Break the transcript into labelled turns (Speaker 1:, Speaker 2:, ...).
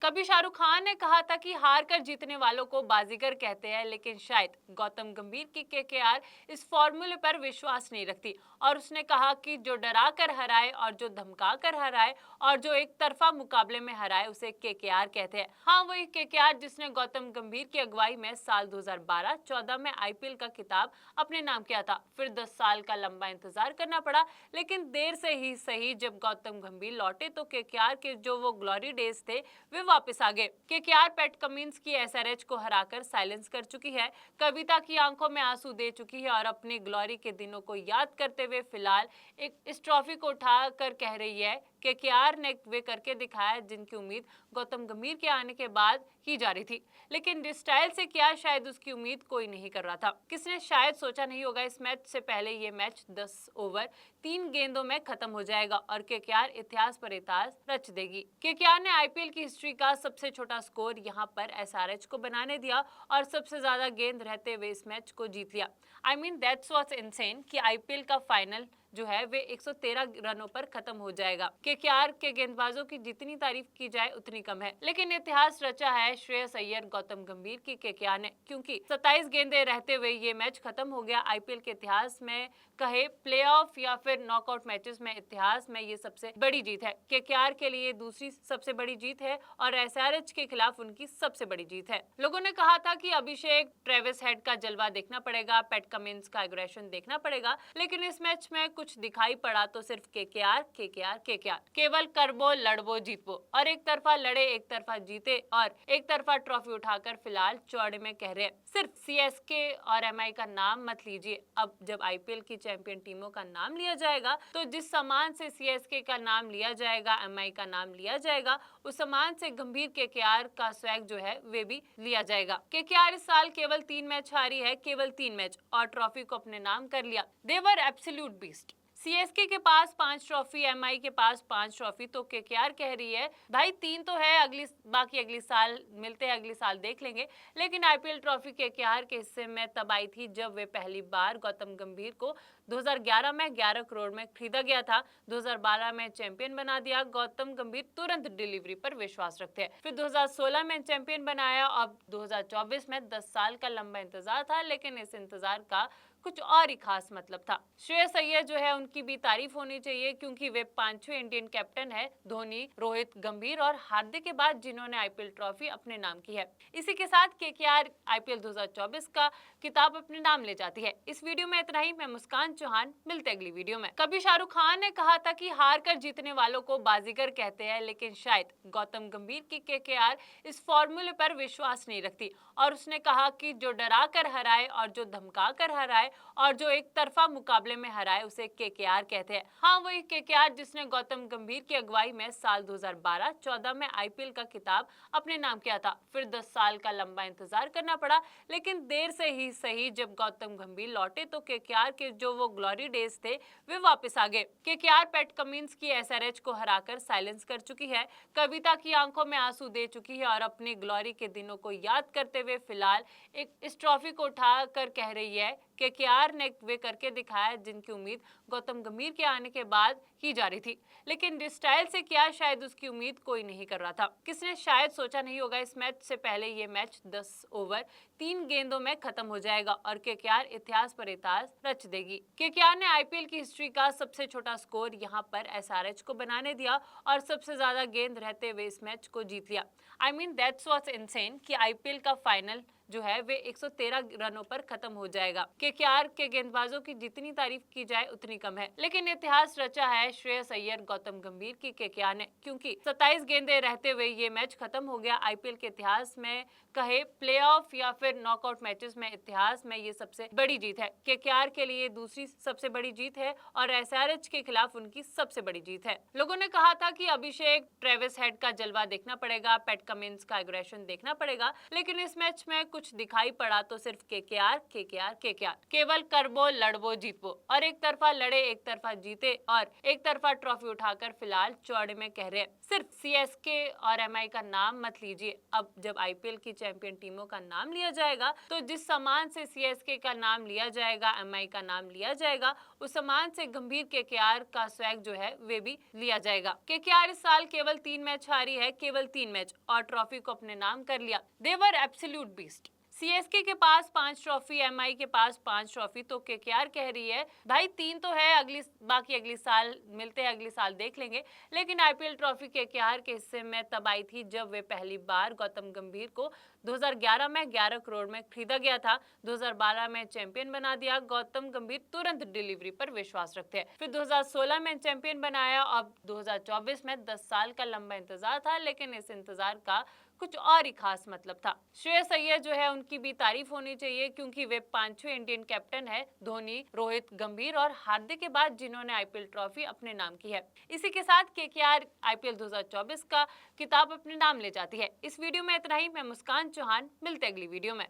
Speaker 1: कभी शाहरुख खान ने कहा था कि हार कर जीतने वालों को बाजीगर कहते हैं, लेकिन शायद गौतम गंभीर की केकेआर इस फॉर्मूले पर विश्वास नहीं रखती। और उसने कहा कि जो डरा कर हराए और जो धमका कर हराए और जो एक तरफा मुकाबले में हराए उसे केकेआर कहते हैं। हाँ, वही केकेआर जिसने गौतम गंभीर की अगुवाई में साल 2012-14 में आईपीएल का खिताब अपने नाम किया था। फिर 10 साल का लंबा इंतजार करना पड़ा, लेकिन देर से ही सही जब गौतम गंभीर लौटे तो केकेआर के जो वो ग्लोरी डेज थे वे वापस आ गए। केकेआर पैट कमिंस की एसआरएच को हराकर साइलेंस कर चुकी है, कविता की आंखों में आंसू दे चुकी है और अपनी ग्लोरी के दिनों को याद करते हुए फिलहाल इस ट्रॉफी को उठा कर कह रही है केकेआर ने वे करके दिखाया जिनकी उम्मीद गौतम गंभीर के आने के बाद की जा रही थी, लेकिन जिस स्टाइल से किया शायद उसकी उम्मीद कोई नहीं कर रहा था। किसने शायद सोचा नहीं होगा इस मैच से पहले ये मैच 10 ओवर 3 गेंदों में खत्म हो जाएगा और केकेआर इतिहास पर इतिहास रच देगी। केकेआर ने आईपीएल की हिस्ट्री का सबसे छोटा स्कोर यहां पर एसआरएच को बनाने दिया और सबसे ज्यादा गेंद रहते हुए इस मैच को जीत लिया। I mean that's what's insane कि आईपीएल का फाइनल जो है वे 113 रनों पर खत्म हो जाएगा। केकेआर के गेंदबाजों की जितनी तारीफ की जाए उतनी कम है, लेकिन इतिहास रचा है श्रेयस अय्यर गौतम गंभीर की केकेआर ने, क्योंकि 27 गेंदें रहते हुए ये मैच खत्म हो गया। आईपीएल के इतिहास में कहे प्लेऑफ या फिर नॉकआउट मैचेस में इतिहास में ये सबसे बड़ी जीत है। केकेआर के लिए दूसरी सबसे बड़ी जीत है और एसआरएच के खिलाफ उनकी सबसे बड़ी जीत है। लोगों ने कहा था कि अभिषेक ट्रेविस हेड का जलवा देखना पड़ेगा, पैट कमिंस का एग्रेशन देखना पड़ेगा, लेकिन इस मैच में कुछ दिखाई पड़ा तो सिर्फ केकेआर केकेआर केकेआर, केवल करबो लड़बो जीतबो, और एक तरफा लड़े एक तरफा जीते और एक तरफा ट्रॉफी उठाकर फिलहाल चौड़े में कह रहे हैं। सिर्फ सीएसके और एमआई का नाम मत लीजिए, अब जब आईपीएल की चैंपियन टीमों का नाम लिया जाएगा तो जिस सम्मान से सीएसके का नाम लिया जाएगा, एमआई का नाम लिया जाएगा, उस सम्मान से गंभीर केकेआर का स्वैग जो है वे भी लिया जाएगा। केकेआर इस साल केवल 3 मैच हारी है, केवल 3 मैच, और ट्रॉफी को अपने नाम कर लिया। दे वर एब्सोल्यूट बीस्ट। सीएसके के पास 5 ट्रॉफी, एमआई के पास 5 ट्रॉफी, तो केकेआर कह रही है भाई 3 तो है, बाकी अगली साल मिलते हैं, अगली साल देख लेंगे। लेकिन आईपीएल ट्रॉफी केकेआर के हिस्से में तब आई थी जब वे पहली बार गौतम गंभीर को 2011 में 11 करोड़ में खरीदा गया था। 2012 में चैंपियन बना दिया। गौतम गंभीर तुरंत डिलीवरी पर विश्वास रखते हैं। फिर 2016 में चैंपियन बनाया। अब 2024 में 10 साल का लंबा इंतजार था, लेकिन इस इंतजार का कुछ और ही खास मतलब था। श्रेयस अय्यर जो है उनकी भी तारीफ होनी चाहिए, क्योंकि वे 5वें इंडियन कैप्टन है धोनी, रोहित, गंभीर और हार्दिक के बाद जिन्होंने आईपीएल ट्रॉफी अपने नाम की है। इसी के साथ केकेआर आईपीएल 2024 का किताब अपने नाम ले जाती है। इस वीडियो में इतना ही। मैं मुस्कान चौहान, मिलते अगली वीडियो में। कभी शाहरुख खान ने कहा था कि हार कर जीतने वालों को बाजीगर कहते हैं, लेकिन शायद गौतम गंभीर की केकेआर इस फॉर्मूले पर विश्वास नहीं रखती। और उसने कहा कि जो डरा कर हराए और जो धमका कर हराए और जो एक तरफा मुकाबले में हराए उसे केकेआर कहते हैं। हाँ, वही केकेआर जिसने गौतम गंभीर की अगुवाई में साल 2012-14 में आईपीएल का खिताब अपने नाम किया था। फिर 10 साल का लंबा इंतजार करना पड़ा, लेकिन देर से ही सही जब गौतम गंभीर लौटे तो केकेआर के जो वो ग्लोरी डेज थे वे वापस आ गए। केकेआर पैट कमिंस की एसआरएच को हराकर साइलेंस कर चुकी है, कविता की आंखों में आंसू दे चुकी है और अपनी ग्लोरी के दिनों को याद करते हुए फिलहाल इस ट्रॉफी को उठा कर कह रही है केकेआर ने वे करके दिखाया जिनकी उम्मीद गौतम गंभीर के आने के बाद की जा रही थी, लेकिन जिस स्टाइल से किया शायद उसकी उम्मीद कोई नहीं कर रहा था। किसने शायद सोचा नहीं होगा इस मैच से पहले ये मैच 10 ओवर 3 गेंदों में खत्म हो जाएगा और केकेआर इतिहास पर इतिहास रच देगी। केकेआर ने आईपीएल की हिस्ट्री का सबसे छोटा स्कोर यहां पर एसआरएच को बनाने दिया और सबसे ज्यादा गेंद रहते हुए इस मैच को जीत लिया। I mean that's what's insane कि आईपीएल का फाइनल जो है वे 113 रनों पर खत्म हो जाएगा। केकेआर के गेंदबाजों की जितनी तारीफ की जाए उतनी कम है, लेकिन इतिहास रचा है श्रेयस अय्यर गौतम गंभीर की केकेआर ने, क्योंकि 27 गेंदें रहते हुए ये मैच खत्म हो गया। आईपीएल के इतिहास में कहे प्लेऑफ या फिर नॉकआउट मैचेस में इतिहास में ये सबसे बड़ी जीत है। केकेआर के लिए दूसरी सबसे बड़ी जीत है और एसआरएच के खिलाफ उनकी सबसे बड़ी जीत है। लोगों ने कहा था कि अभिषेक ट्रेविस हेड का जलवा देखना पड़ेगा, पैट कमिंस का एग्रेशन देखना पड़ेगा, लेकिन इस मैच में कुछ दिखाई पड़ा तो सिर्फ केकेआर केकेआर केकेआर, केवल करबो लड़बो जीतबो, और एक तरफा लड़े एक तरफा जीते और एक एक तरफा ट्रॉफी उठाकर फिलहाल चौड़े में कह रहे हैं सिर्फ सीएसके और एमआई का नाम मत लीजिए। अब जब आईपीएल की चैंपियन टीमों का नाम लिया जाएगा तो जिस सम्मान से सीएसके का नाम लिया जाएगा, एमआई का नाम लिया जाएगा, उस सम्मान से गंभीर केकेआर का स्वैग जो है वे भी लिया जाएगा। केकेआर इस साल केवल 3 मैच हारी है, केवल 3 मैच, और ट्रॉफी को अपने नाम कर लिया। देवर एब्सोल्यूट बीस्ट। सीएसके के पास 5 ट्रॉफी, एमआई के पास 5 ट्रॉफी, तो केकेआर कह रही है भाई 3 तो है, बाकी अगली साल मिलते हैं, अगली साल देख लेंगे। लेकिन आईपीएल ट्रॉफी केकेआर के हिस्से में तब आई थी जब वे पहली बार गौतम गंभीर को 2011 में 11 करोड़ में खरीदा गया था। 2012 में चैंपियन बना दिया। गौतम गंभीर तुरंत डिलीवरी पर विश्वास रखते हैं। फिर 2016 में चैंपियन बनाया। अब 2024 में 10 साल का लंबा इंतजार था, लेकिन इस इंतजार का कुछ और ही खास मतलब था। श्रेयस अय्यर जो है उनकी भी तारीफ होनी चाहिए, क्योंकि वे 5वें इंडियन कैप्टन है धोनी, रोहित, गंभीर और हार्दिक के बाद जिन्होंने आईपीएल ट्रॉफी अपने नाम की है। इसी के साथ केकेआर आईपीएल 2024 का किताब अपने नाम ले जाती है। इस वीडियो में इतना ही। मैं मुस्कान चौहान, मिलते अगली वीडियो में।